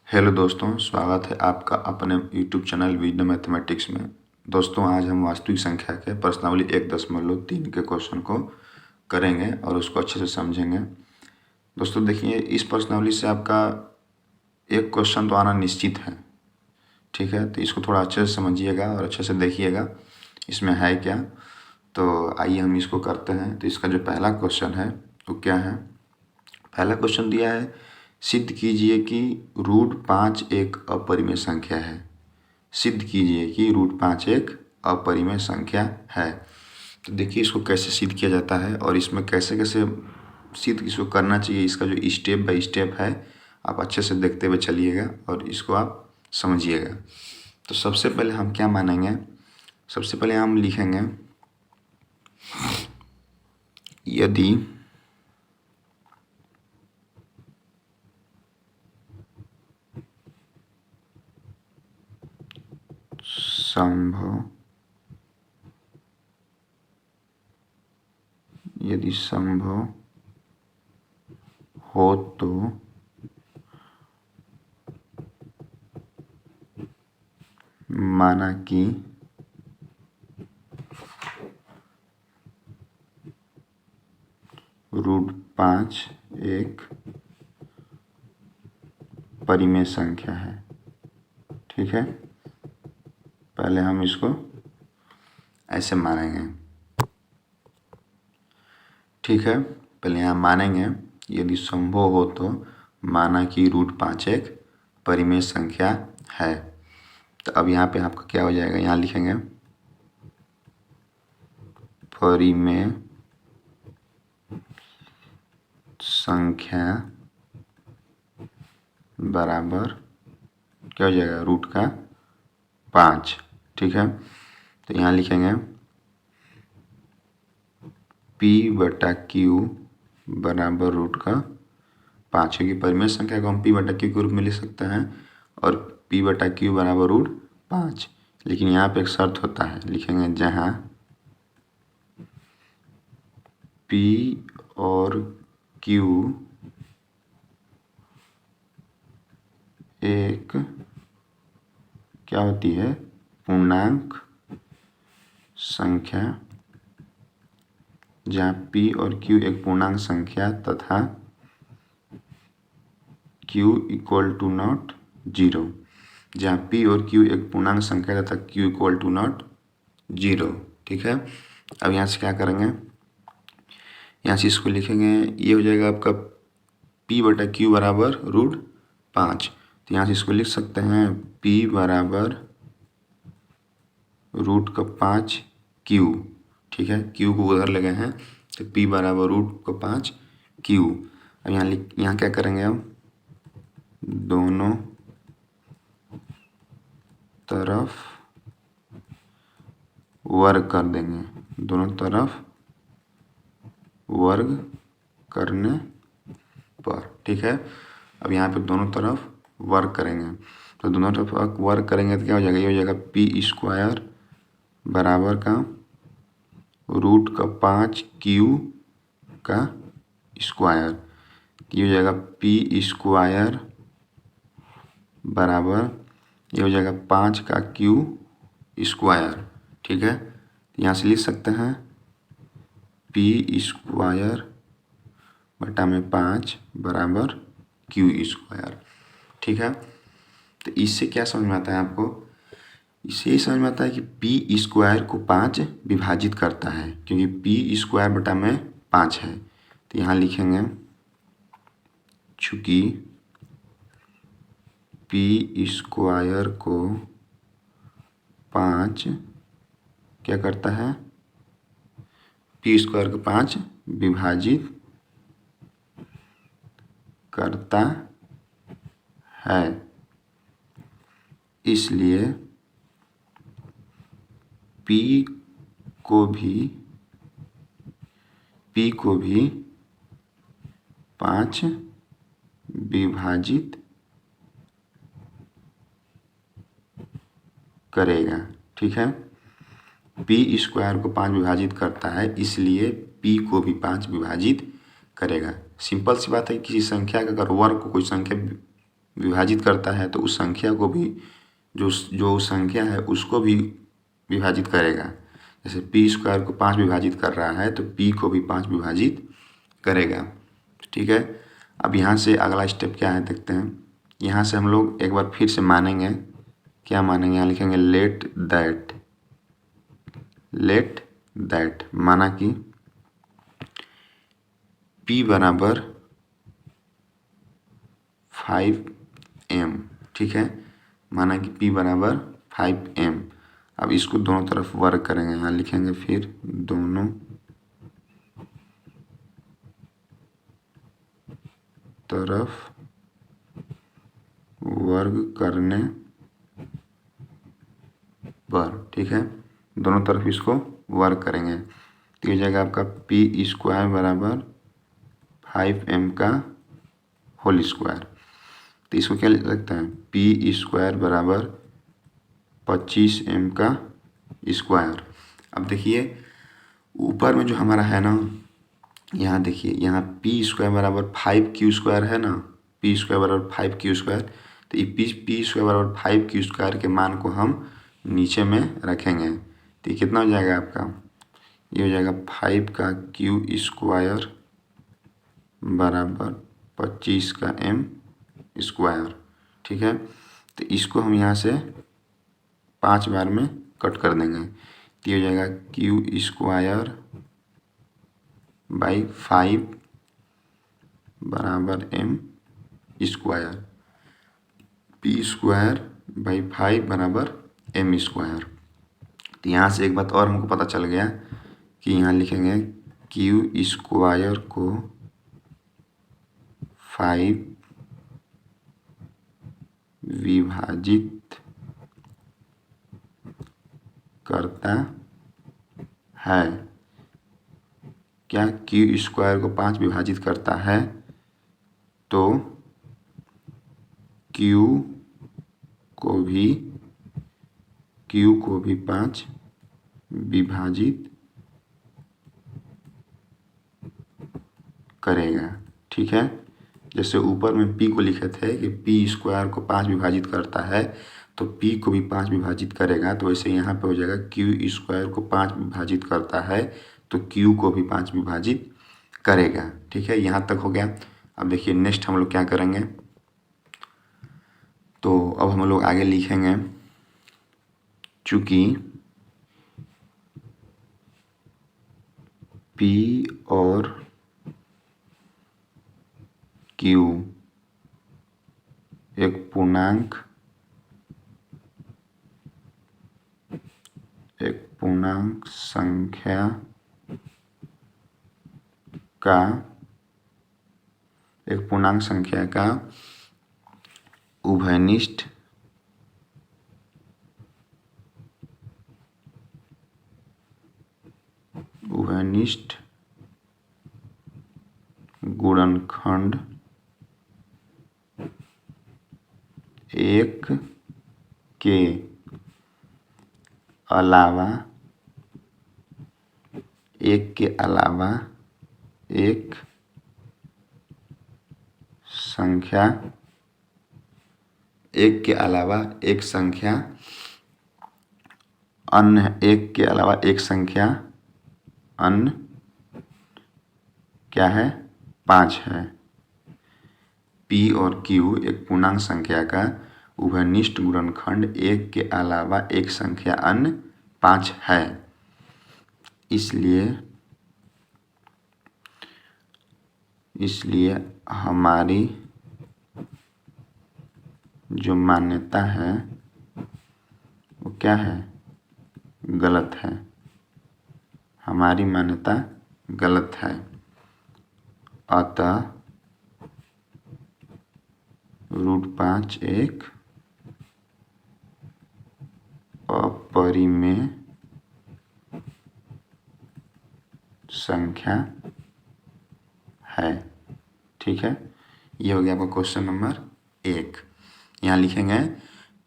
Hello दोस्तों, स्वागत है आपका अपने यूट्यूब चैनल वीडियो मैथमेटिक्स में। दोस्तों, आज हम वास्तविक संख्या के प्रश्नावली 1.3 के क्वेश्चन को करेंगे और उसको अच्छे से समझेंगे। दोस्तों देखिए, इस प्रश्नावली से आपका एक क्वेश्चन तो आना निश्चित है, ठीक है। तो इसको थोड़ा अच्छे से समझिएगा और अच्छे से देखिएगा इसमें है क्या। तो आइए हम इसको करते हैं। तो इसका जो पहला क्वेश्चन है वो क्या है। पहला क्वेश्चन दिया है, सिद्ध कीजिए कि √5 एक अपरिमेय संख्या है। सिद्ध कीजिए कि √5 एक अपरिमेय संख्या है। तो देखिए इसको कैसे सिद्ध किया जाता है और इसमें कैसे कैसे सिद्ध इसको करना चाहिए, इसका जो स्टेप बाय स्टेप है आप अच्छे से देखते हुए चलिएगा और इसको आप समझिएगा। तो सबसे पहले हम क्या मानेंगे, सबसे पहले हम लिखेंगे यदि संभव हो तो माना कि √5 एक परिमेय संख्या है, ठीक है। पहले हम इसको ऐसे मानेंगे, ठीक है। पहले यहाँ मानेंगे यदि संभव हो तो माना कि √5 एक परिमेय संख्या है। तो अब यहाँ पे आपका क्या हो जाएगा, यहाँ लिखेंगे परिमेय संख्या बराबर क्या हो जाएगा, √5, ठीक है। तो यहाँ लिखेंगे P/Q बराबर √5, क्योंकि परिमेय संख्या को हम P/Q के रूप में लिख सकते हैं और P/Q बराबर √5। लेकिन यहाँ पे एक शर्त होता है, लिखेंगे जहाँ P और Q एक क्या होती है, पूर्णांक संख्या, जहाँ P और Q एक पूर्णांक संख्या तथा Q =not 0, जहाँ P और Q एक पूर्णांक संख्या तथा Q =not 0, ठीक है। अब यहाँ से क्या करेंगे, यहाँ से इसको लिखेंगे, ये हो जाएगा आपका P/Q बराबर √5। तो यहाँ से इसको लिख सकते हैं P बराबर √5Q, ठीक है। Q को उधर लगे हैं तो P बराबर √5Q। अब यहाँ क्या करेंगे, हम दोनों तरफ वर्ग कर देंगे, दोनों तरफ वर्ग करने पर, ठीक है। अब यहाँ पे दोनों तरफ वर्ग करेंगे, तो दोनों तरफ वर्ग करेंगे तो क्या हो जाएगा, ये हो जाएगा P² बराबर का √5Q का स्क्वायर। ये हो जाएगा P² बराबर, ये हो जाएगा 5 का Q², ठीक है। यहाँ से लिख सकते हैं P² बटा में 5 बराबर Q², ठीक है। तो इससे क्या समझ में आता है आपको, इससे ये समझ में आता है कि P² को 5 विभाजित करता है, क्योंकि P² बटा में 5 है। तो यहाँ लिखेंगे चूँकि P² को 5 क्या करता है, P² को 5 विभाजित करता है, इसलिए P को भी 5 विभाजित करेगा, ठीक है। P² को 5 विभाजित करता है, इसलिए P को भी 5 विभाजित करेगा। सिंपल सी बात है, किसी संख्या का अगर वर्ग को कोई संख्या विभाजित करता है तो उस संख्या को भी जो संख्या है उसको भी विभाजित करेगा। जैसे पी स्क्वायर को 5 विभाजित कर रहा है तो पी को भी 5 विभाजित करेगा। ठीक है, अब यहाँ से अगला स्टेप क्या है देखते हैं। यहाँ से हम लोग एक बार फिर से मानेंगे। क्या मानेंगे, यहाँ लिखेंगे लेट दैट माना कि P बराबर 5m। ठीक है, माना कि P बराबर 5m। अब इसको दोनों तरफ वर्ग करेंगे। यहाँ लिखेंगे फिर दोनों तरफ वर्ग करने पर। ठीक है, दोनों तरफ इसको वर्ग करेंगे तो ये जाएगा आपका पी स्क्वायर बराबर 5m का होल स्क्वायर। तो इसको क्या लिख सकते हैं, पी स्क्वायर बराबर 25m का स्क्वायर। अब देखिए ऊपर में जो हमारा है ना, यहाँ देखिए यहाँ पी स्क्वायर बराबर 5q स्क्वायर है ना, पी स्क्वायर बराबर 5q स्क्वायर। तो ये पी स्क्वायर बराबर 5q स्क्वायर के मान को हम नीचे में रखेंगे तो ये कितना हो जाएगा आपका, ये हो जाएगा 5 का q स्क्वायर बराबर 25 का m स्क्वायर। ठीक है, तो इसको हम यहाँ से 5 बार में कट कर देंगे तो ये हो जाएगा q स्क्वायर बाई 5 बराबर m square, P square by 5 बराबर m स्क्वायर। तो यहाँ से एक बात और हमको पता चल गया कि यहाँ लिखेंगे q स्क्वायर को 5 विभाजित करता है। क्या q स्क्वायर को 5 विभाजित करता है तो q को भी 5 विभाजित करेगा। ठीक है, जैसे ऊपर में p को लिखे थे कि p स्क्वायर को 5 विभाजित करता है तो p को भी 5 विभाजित करेगा, तो वैसे यहाँ पे हो जाएगा q स्क्वायर को 5 विभाजित करता है तो q को भी 5 विभाजित करेगा। ठीक है, यहाँ तक हो गया। अब देखिए नेक्स्ट हम लोग क्या करेंगे, तो अब हम लोग आगे लिखेंगे चूँकि P और Q एक पूर्णांक संख्या का उभयनिष्ठ गुणनखंड 1 के अलावा एक संख्या अन्य क्या है, 5 है। P और Q एक पूर्णांक संख्या का उभयनिष्ठ गुणनखंड 1 के अलावा एक संख्या अन्य 5 है। इसलिए हमारी जो मान्यता है वो क्या है, गलत है। हमारी मान्यता गलत है, अतः √5 एक अपरिमेय संख्या है। ठीक है, ये हो गया आपका क्वेश्चन नंबर 1। यहाँ लिखेंगे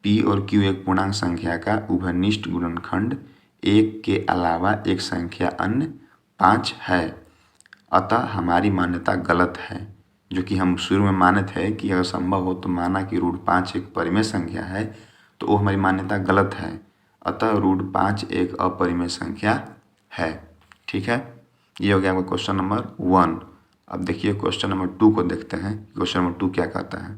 P और Q एक पूर्णांक संख्या का उभयनिष्ठ गुणनखंड 1 के अलावा एक संख्या अन्य 5 है, अतः हमारी मान्यता गलत है। जो कि हम शुरू में माने थे कि अगर संभव हो तो माना कि √5 एक परिमेय संख्या है, तो वो हमारी मान्यता गलत है। अतः √5 एक अपरिमेय संख्या है। ठीक है, ये हो गया आपका क्वेश्चन नंबर 1। अब देखिए क्वेश्चन नंबर 2 को देखते हैं। क्वेश्चन नंबर 2 क्या कहता है।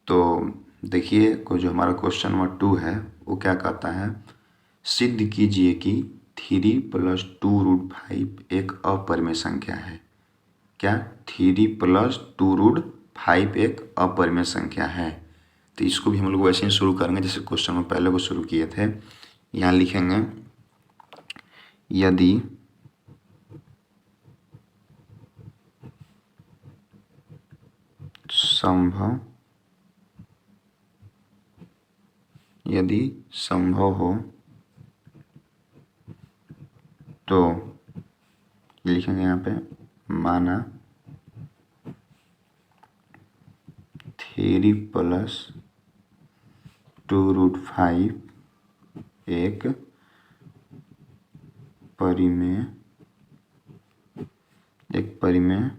तो देखिए जो हमारा क्वेश्चन नंबर 2 है वो क्या कहता है, सिद्ध कीजिए कि 3 + 2√5 एक अपरिमेय संख्या है। क्या 3 + 2√5 एक अपरिमेय संख्या है। तो इसको भी हम लोग वैसे ही शुरू करेंगे जैसे क्वेश्चन में पहले को शुरू किए थे। यहाँ लिखेंगे यदि संभव हो तो लिखेंगे यहाँ पे माना 3 + 2√5 एक परिमेय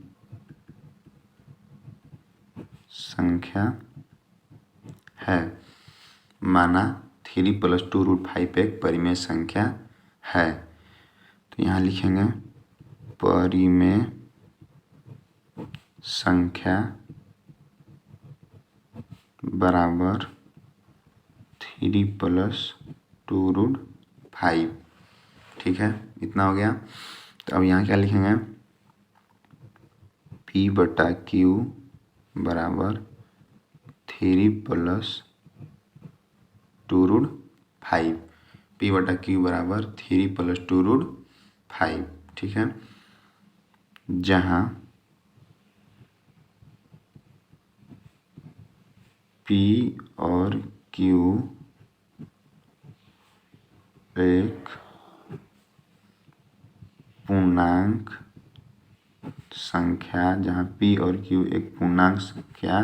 संख्या है। माना 3 + 2√5 एक परिमेय संख्या है। तो यहाँ लिखेंगे परिमेय संख्या बराबर 3 + 2√5। ठीक है, इतना हो गया। तो अब यहाँ क्या लिखेंगे, P/Q बराबर 3 + 2√5। P/Q बराबर 3 + 2√5। ठीक है, जहाँ P और Q एक पूर्णांक संख्या, जहाँ P और Q एक पूर्णांक संख्या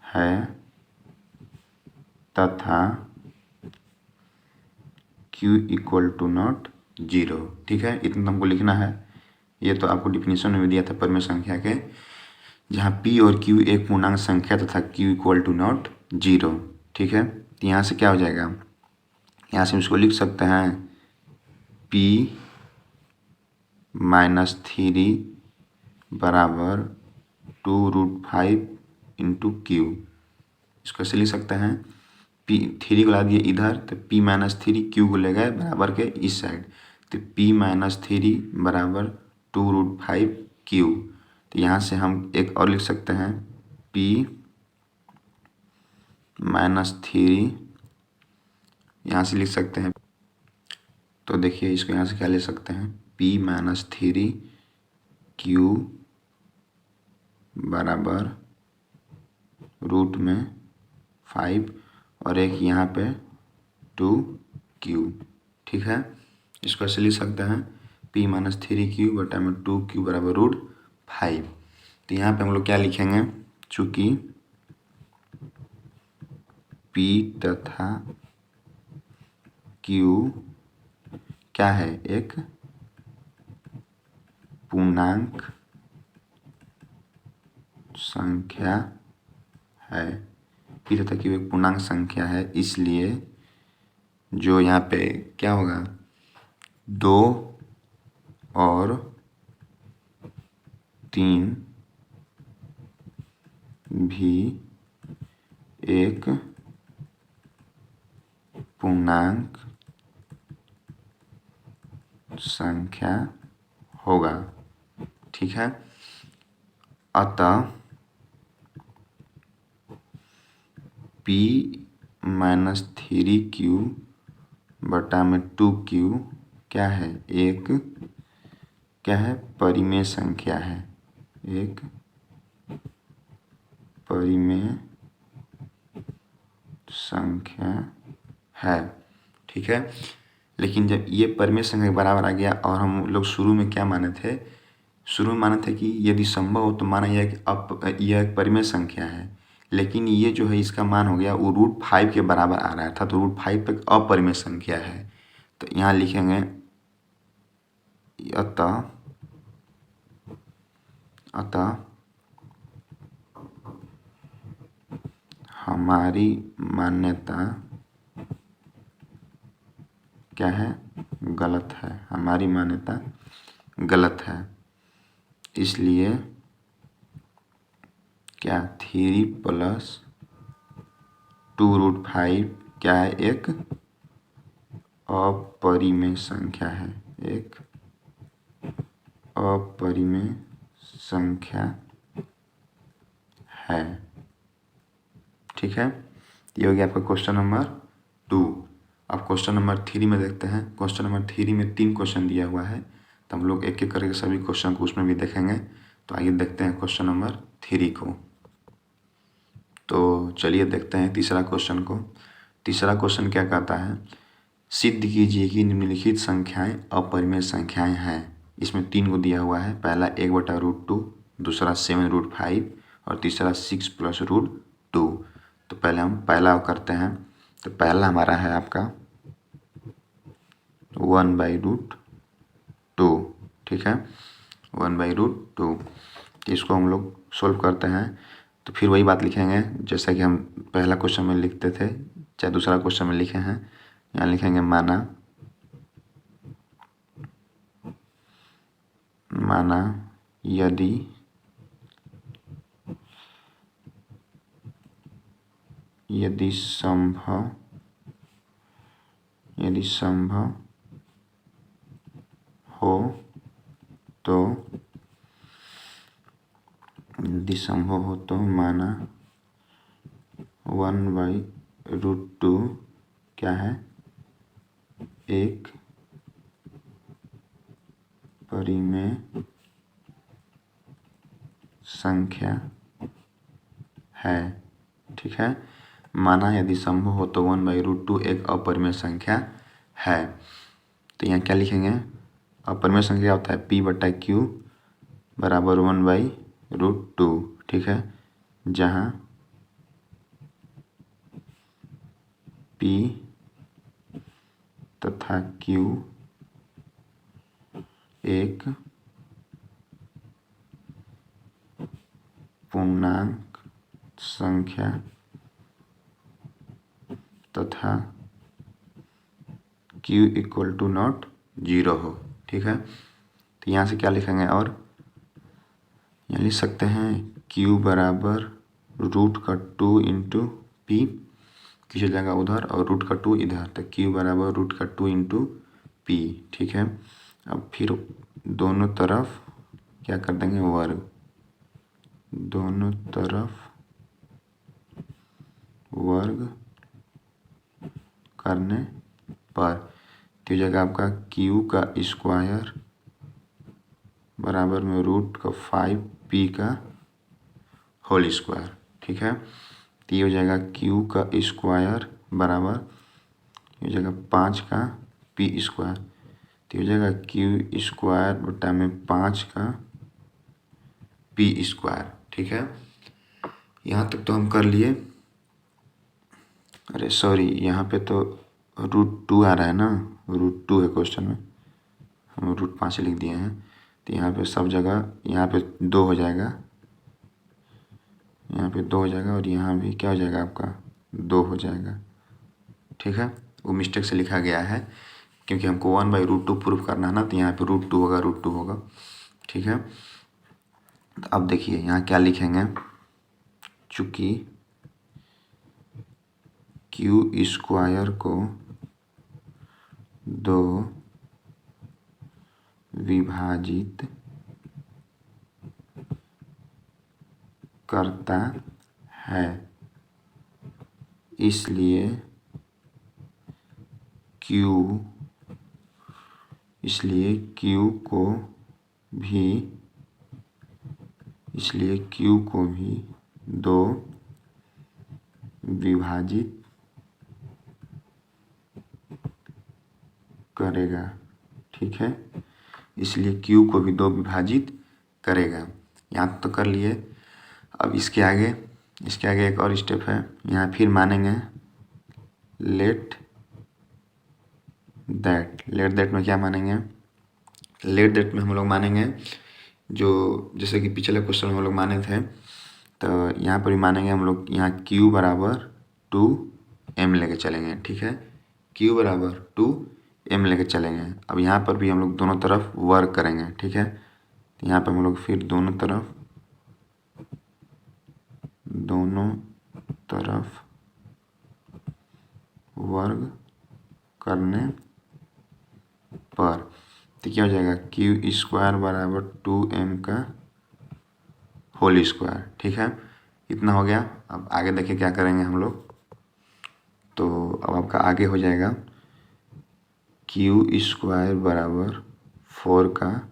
है तथा Q =not 0। ठीक है, इतना हमको लिखना है। ये तो आपको डिफिनीशन में भी दिया था परिमेय संख्या के, जहाँ P और Q एक पूर्णांक संख्या तथा Q =not 0। ठीक है, तो यहाँ से क्या हो जाएगा, यहाँ से हम इसको लिख सकते हैं P - 3 बराबर 2√5 × Q। इसको ऐसे लिख सकते हैं, P3 को ला दिए इधर तो P - 3 Q को ले गए बराबर के इस साइड, तो P - 3 बराबर 2√5 Q। तो यहाँ से हम एक और लिख सकते हैं P - 3, यहाँ से लिख सकते हैं। तो देखिए इसको यहाँ से क्या ले सकते हैं, P - 3 Q बराबर √5 और एक यहाँ पे 2Q। ठीक है, इसको ऐसे लिख सकते हैं P - 3Q बटा में 2Q बराबर √5। तो यहाँ पे हम लोग क्या लिखेंगे, चूँकि P तथा Q क्या है, एक पूर्णांक संख्या है। P तथा Q एक पूर्णांक संख्या है, इसलिए जो यहाँ पे क्या होगा, 2 और 3 भी एक पूर्णांक संख्या होगा। ठीक है, अतः P - 3Q बटा में 2Q क्या है, एक क्या है, परिमेय संख्या है, एक परिमेय संख्या है। ठीक है, लेकिन जब ये परिमेय संख्या के बराबर आ गया और हम लोग शुरू में क्या माने थे, शुरू में माने थे कि यदि संभव हो तो माना यह कि यह एक परिमेय संख्या है, लेकिन ये जो है इसका मान हो गया वो √5 के बराबर आ रहा था, तो √5 एक अपरिमेय संख्या है। तो यहाँ लिखेंगे अतः हमारी मान्यता क्या है? गलत है। हमारी मान्यता गलत है, इसलिए क्या 3+2√5 क्या है? एक अपरिमेय संख्या है। एक अपरिमेय संख्या है। ठीक है, ये हो गया आपका क्वेश्चन नंबर 2। अब क्वेश्चन नंबर 3 में देखते हैं। क्वेश्चन नंबर 3 में 3 क्वेश्चन दिया हुआ है, तो हम लोग एक एक करके सभी क्वेश्चन को उसमें भी देखेंगे। तो आइए देखते हैं क्वेश्चन नंबर 3 को। तो चलिए देखते हैं तीसरा क्वेश्चन को। तीसरा क्वेश्चन क्या कहता है? सिद्ध कीजिए कि निम्नलिखित संख्याएं अपरिमेय संख्याएं हैं। इसमें 3 को दिया हुआ है। पहला 1/√2, दूसरा 7√5 और तीसरा 6+√2। तो पहले हम पहला करते हैं। तो पहला हमारा है आपका 1/√2। ठीक है, 1/√2। इसको हम लोग सोल्व करते हैं तो फिर वही बात लिखेंगे जैसा कि हम पहला क्वेश्चन में लिखते थे, चाहे दूसरा क्वेश्चन में लिखे हैं। यहाँ लिखेंगे माना यदि संभव हो तो माना 1/√2 क्या है? एक परिमेय संख्या है। ठीक है, माना यदि संभव हो तो 1/√2 एक अपरिमेय संख्या है। तो यहाँ क्या लिखेंगे? अपरिमेय संख्या होता है P/Q बराबर 1/√2। ठीक है, जहाँ P तथा Q एक पूर्णांक संख्या तथा Q = 0 हो। ठीक है, तो यहाँ से क्या लिखेंगे? और यहाँ लिख सकते हैं Q बराबर √2 × P, किसी जगह उधर और √2 इधर, तो Q बराबर √2 × P। ठीक है, अब फिर दोनों तरफ क्या कर देंगे? वर्ग। दोनों तरफ वर्ग करने पर तो जगह आपका Q का स्क्वायर बराबर में √5P का होल स्क्वायर। ठीक है, तो ये हो जाएगा Q का स्क्वायर बराबर, ये हो जाएगा 5 का P स्क्वायर। तो हो जाएगा Q स्क्वायर बटा में 5 का P स्क्वायर। ठीक है, यहाँ तक तो हम कर लिए। अरे सॉरी, यहाँ पे तो √2 आ रहा है ना, √2 है क्वेश्चन में, हम √5 लिख दिए हैं। तो यहाँ पे सब जगह यहाँ पे 2 हो जाएगा, यहाँ पे 2 हो जाएगा और यहाँ भी क्या हो जाएगा? आपका 2 हो जाएगा। ठीक है, वो मिस्टेक से लिखा गया है क्योंकि हमको 1/√2 प्रूफ करना है ना, तो यहाँ पे √2 होगा, √2 होगा। ठीक है, तो अब देखिए यहाँ क्या लिखेंगे? चूँकि Q स्क्वायर को 2 विभाजित करता है, इसलिए Q को भी 2 विभाजित करेगा। ठीक है, इसलिए Q को भी 2 विभाजित करेगा। यहाँ तो कर लिए। अब इसके आगे एक और स्टेप है। यहाँ फिर मानेंगे लेट दैट में क्या मानेंगे? लेट दैट में हम लोग मानेंगे जो जैसे कि पिछले क्वेश्चन में हम लोग माने थे, तो यहाँ पर भी मानेंगे हम लोग, यहाँ q बराबर 2m लेके चलेंगे। ठीक है, q बराबर 2m लेके चलेंगे। अब यहाँ पर भी हम लोग दोनों तरफ वर्ग करेंगे। ठीक है, तो यहाँ पर हम लोग फिर दोनों तरफ वर्ग करने पर तो क्या हो जाएगा, क्यू स्क्वायर बराबर 2m का होल स्क्वायर। ठीक है, इतना हो गया। अब आगे देखिए क्या करेंगे हम लोग। तो अब आपका आगे हो जाएगा क्यू स्क्वायर बराबर 4 का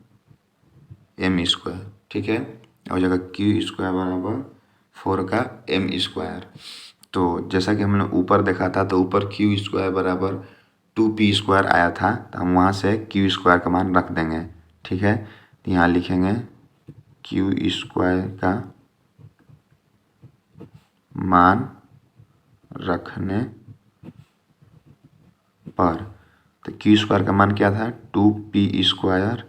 m स्क्वायर। ठीक है, हो जाएगा क्यू स्क्वायर बराबर 4 का m स्क्वायर। तो जैसा कि हमने ऊपर देखा था, तो ऊपर क्यू स्क्वायर बराबर 2p स्क्वायर आया था, तो हम वहाँ से क्यू स्क्वायर का मान रख देंगे। ठीक है, तो यहाँ लिखेंगे क्यू स्क्वायर का मान रखने पर, तो क्यू स्क्वायर का मान क्या था, 2p स्क्वायर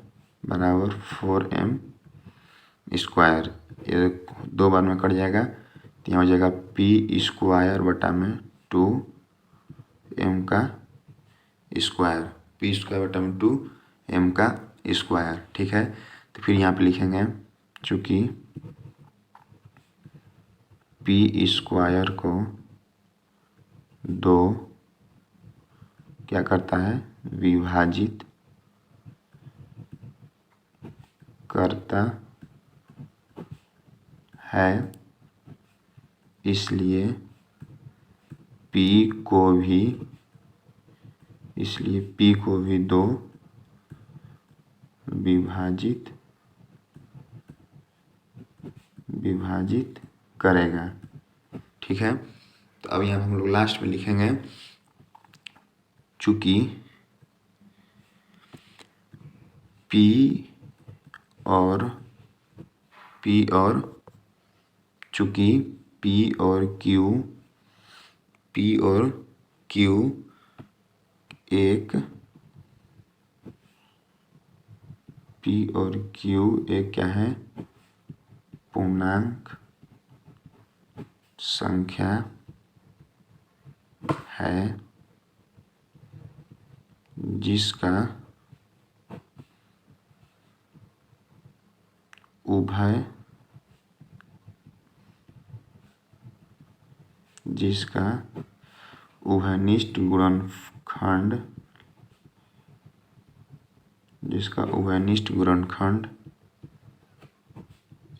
बराबर 4m स्क्वायर। ये 2 बार में कट जाएगा, तो यहाँ हो जाएगा p स्क्वायर बटा में 2m का स्क्वायर, p स्क्वायर बटा में 2m का स्क्वायर। ठीक है, तो फिर यहाँ पे लिखेंगे चूँकि p स्क्वायर को 2 क्या करता है, विभाजित करता है, इसलिए p को भी 2 विभाजित करेगा। ठीक है, तो अब यहाँ हम लोग लास्ट में लिखेंगे चूँकि P और चूँकि P और Q एक क्या है, पूर्णांक संख्या है, जिसका उभयनिष्ठ गुणनखंड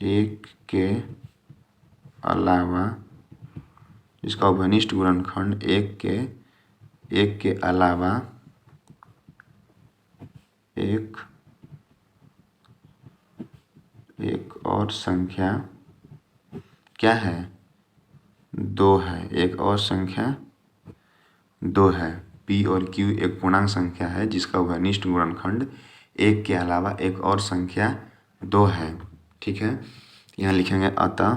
एक के अलावा एक और संख्या क्या है, 2 है। एक और संख्या 2 है। P और Q एक पूर्णांक संख्या है जिसका उभयनिष्ठ गुणनखंड 1 के अलावा एक और संख्या 2 है। ठीक है, यहाँ लिखेंगे अतः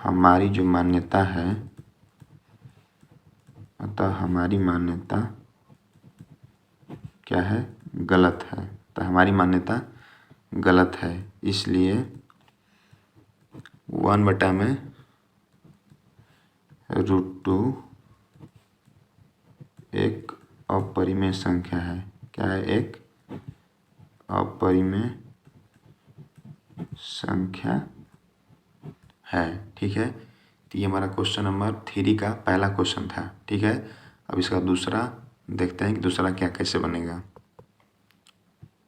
हमारी जो मान्यता है, हमारी मान्यता क्या है, गलत है। तो हमारी मान्यता गलत है, इसलिए 1/√2 एक अपरिमेय संख्या है। क्या है, एक अपरिमेय संख्या है। ठीक है, तो ये हमारा क्वेश्चन नंबर 3 का पहला क्वेश्चन था। ठीक है, अब इसका दूसरा देखते हैं कि दूसरा क्या कैसे बनेगा।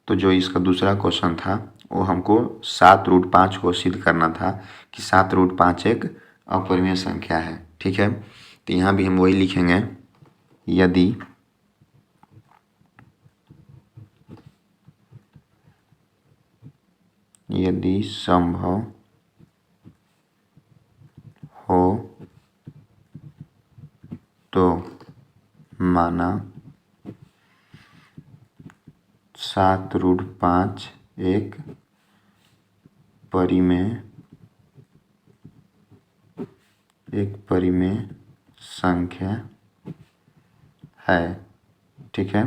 तो जो इसका दूसरा क्वेश्चन था वो हमको 7√5 को सिद्ध करना था कि 7√5 एक अपरिमेय संख्या है। ठीक है, तो यहाँ भी हम वही लिखेंगे, यदि संभव हो तो माना 7√5 एक परिमेय संख्या है। ठीक है,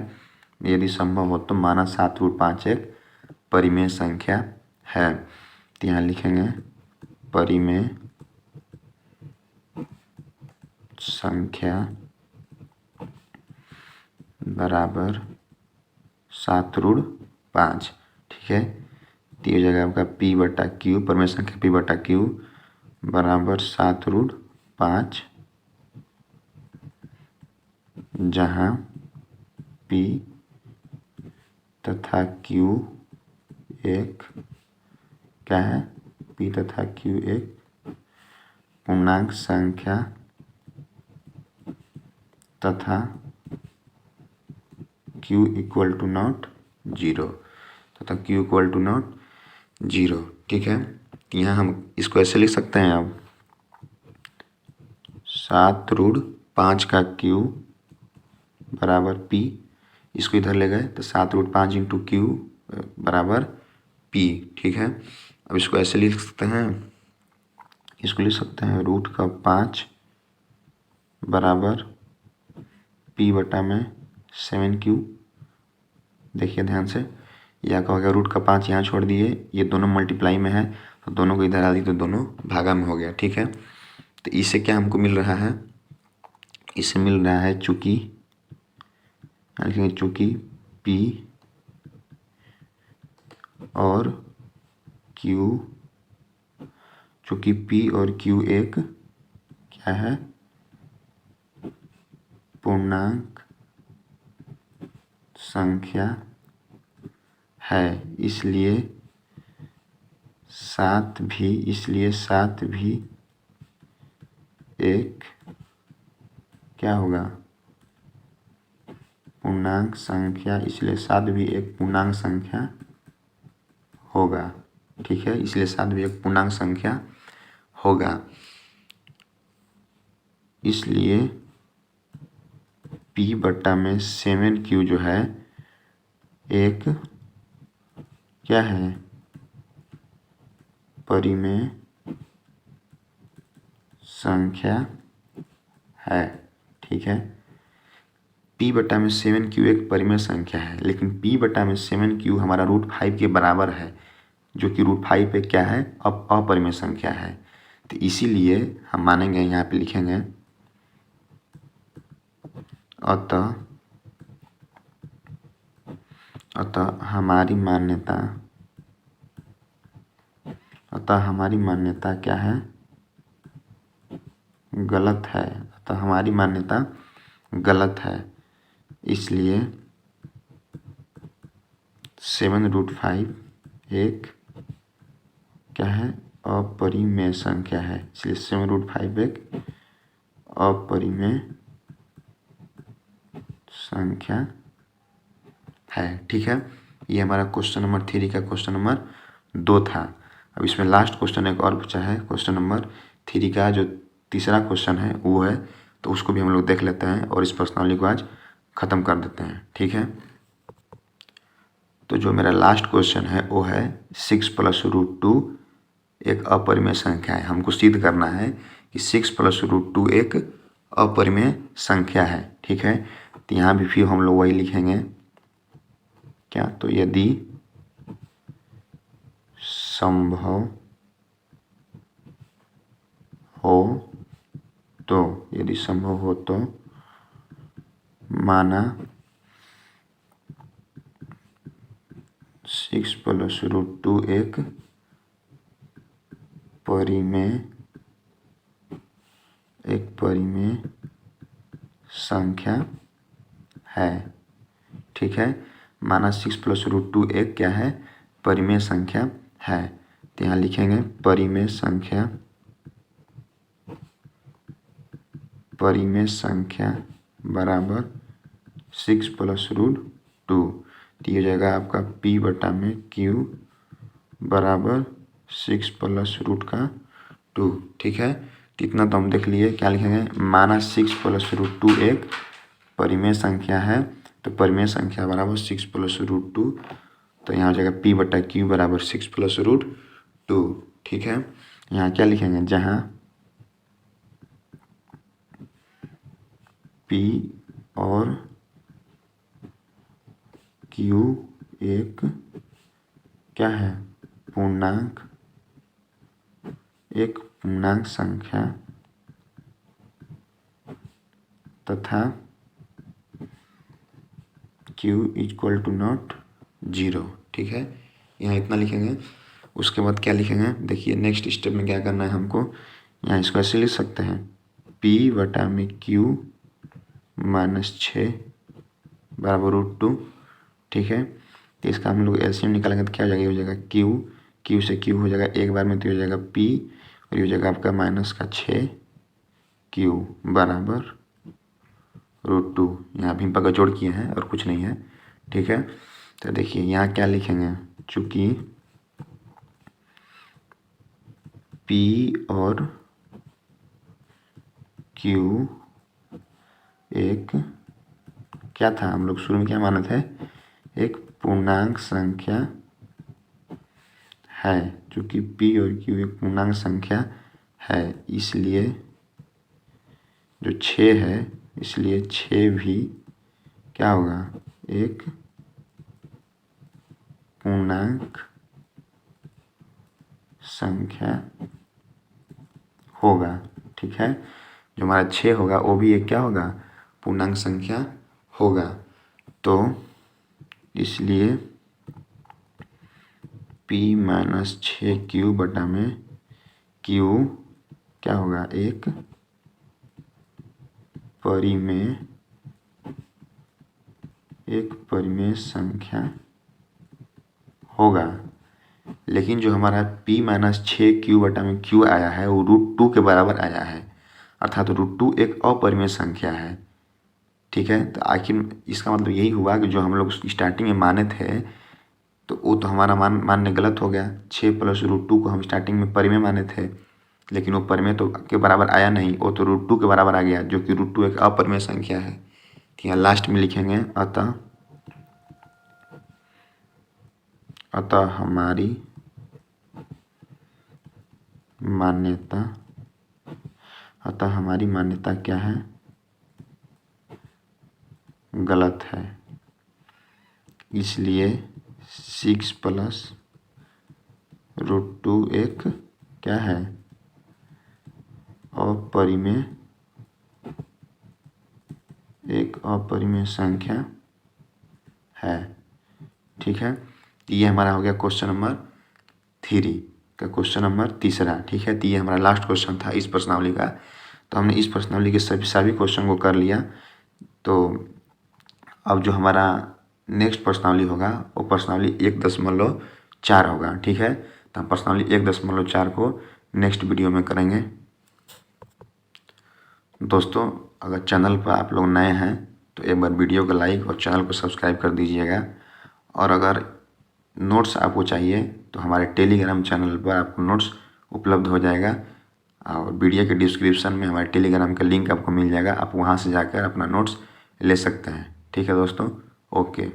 यदि संभव हो तो माना 7√5 एक परिमेय संख्या है। तो यहाँ लिखेंगे परिमेय संख्या बराबर 7√5। ठीक है, तो ये हो जाएगा आपका P/Q, परिमेय संख्या P/Q बराबर 7√5, जहाँ P तथा Q एक क्या है, P तथा Q एक पूर्णांक संख्या तथा Q इक्वल टू नॉट 0 तथा Q इक्वल टू नॉट 0। ठीक है, यहाँ हम इसको ऐसे लिख सकते हैं। अब 7√5 का Q बराबर P, इसको इधर ले गए तो 7√5 इंटू Q बराबर P। ठीक है, अब इसको ऐसे लिख सकते हैं, इसको लिख सकते हैं √5 बराबर P/7Q। देखिए ध्यान से, या क्या हो गया, √5 यहाँ छोड़ दिए, ये दोनों मल्टीप्लाई में है तो दोनों को इधर आ दी तो दोनों भागा में हो गया। ठीक है, तो इससे क्या हमको मिल रहा है, इससे मिल रहा है चूँकि P और Q, चूँकि P और Q एक क्या है, पूर्णांक संख्या है, इसलिए 7 भी एक क्या होगा, पूर्णांक संख्या, इसलिए 7 भी एक पूर्णांक संख्या होगा। ठीक है, इसलिए 7 भी एक पूर्णांक संख्या होगा, इसलिए P/7Q जो है एक क्या है, परिमेय संख्या है। ठीक है, P/7Q एक परिमेय संख्या है, लेकिन P/7Q हमारा √5 के बराबर है, जो कि √5 पे क्या है, अब अपरिमेय संख्या है। तो इसीलिए हम मानेंगे, यहाँ पे लिखेंगे अतः हमारी मान्यता क्या है, गलत है। अतः हमारी मान्यता गलत है, इसलिए 7√5 एक क्या है, अपरिमेय संख्या है, इसलिए 7√5 एक अपरिमेय संख्या है। ठीक है, ये हमारा क्वेश्चन नंबर 3 का क्वेश्चन नंबर 2 था। अब इसमें लास्ट क्वेश्चन एक और पूछा है, क्वेश्चन नंबर 3 का जो तीसरा क्वेश्चन है वो है, तो उसको भी हम लोग देख लेते हैं और इस प्रश्नावली को आज ख़त्म कर देते हैं। ठीक है, तो जो मेरा लास्ट क्वेश्चन है वो है 6 + √2 एक अपरिमेय संख्या है। हमको सिद्ध करना है कि 6 + √2 एक अपरिमेय संख्या है। ठीक है, तो यहाँ भी फिर हम लोग वही लिखेंगे क्या, तो यदि संभव हो तो माना 6 + √2 एक परिमेय संख्या है। ठीक है, माना 6 + √2 एक क्या है, परिमेय संख्या है। तो यहाँ लिखेंगे परिमेय संख्या बराबर 6 + √2। तो ये हो जाएगा आपका P/Q बराबर 6 + √2। ठीक है, तो इतना तो हम देख लिए। क्या लिखेंगे, माना 6 + √2 एक परिमेय संख्या है, तो परिमेय संख्या बराबर 6 + √2, तो यहाँ हो जाएगा P/Q बराबर 6 + √2। ठीक है, यहाँ क्या लिखेंगे, जहाँ P और Q एक क्या है, पूर्णांक, एक पूर्णांक संख्या तथा q इक्वल टू नॉट 0। ठीक है, यहाँ इतना लिखेंगे। उसके बाद क्या लिखेंगे, देखिए नेक्स्ट स्टेप में क्या करना है हमको, यहाँ इसको ऐसे लिख सकते हैं, p बटा में q माइनस 6 बराबर √2। ठीक है, तो इसका हम लोग एलसीएम निकालेंगे तो क्या हो जाएगा, ये हो जाएगा q से q हो जाएगा एक बार में, तो हो जाएगा p और ये हो जाएगा आपका माइनस का 6q बराबर √2। यहाँ भिन्न का जोड़ किए हैं और कुछ नहीं है। ठीक है, तो देखिए यहाँ क्या लिखेंगे, चूँकि p और q एक क्या था, हम लोग शुरू में क्या माने थे, एक पूर्णांक संख्या है। चूँकि p और q एक पूर्णांक संख्या है, इसलिए जो 6 है, इसलिए 6 भी क्या होगा, एक पूर्णांक संख्या होगा। ठीक है, जो हमारा 6 होगा वो भी एक क्या होगा, पूर्णांक संख्या होगा। तो इसलिए p माइनस 6q बटा में q क्या होगा, एक परिमेय संख्या होगा। लेकिन जो हमारा p माइनस 6q बटा में q आया है वो √2 के बराबर आया है, अर्थात √2 एक अपरिमेय संख्या है। ठीक है, तो आखिर इसका मतलब यही हुआ कि जो हम लोग स्टार्टिंग में माने थे तो वो तो हमारा मानने गलत हो गया। 6 + √2 को हम स्टार्टिंग में परिमेय माने थे, लेकिन वो परिमेय तो के बराबर आया नहीं, वो तो √2 के बराबर आ गया, जो कि √2 एक अपरिमेय संख्या है। तो यहाँ लास्ट में लिखेंगे अतः हमारी मान्यता क्या है, गलत है। इसलिए 6 + √2 एक क्या है, अपरिमेय संख्या है। ठीक है, ये हमारा हो गया क्वेश्चन नंबर 3 का, क्वेश्चन नंबर 3। ठीक है, तो ये हमारा लास्ट क्वेश्चन था इस प्रश्नावली का। तो हमने इस प्रश्नावली के सभी क्वेश्चन को कर लिया। तो अब जो हमारा नेक्स्ट प्रश्नावली होगा वो प्रश्नावली 1.4 होगा। ठीक है, तो हम प्रश्नावली 1.4 को नेक्स्ट वीडियो में करेंगे। दोस्तों, अगर चैनल पर आप लोग नए हैं तो एक बार वीडियो को लाइक और चैनल को सब्सक्राइब कर दीजिएगा। और अगर नोट्स आपको चाहिए तो हमारे टेलीग्राम चैनल पर आपको नोट्स उपलब्ध हो जाएगा, और वीडियो के डिस्क्रिप्शन में हमारे टेलीग्राम का लिंक आपको मिल जाएगा, आप वहां से जाकर अपना नोट्स ले सकते हैं। ठीक है दोस्तों, ओके।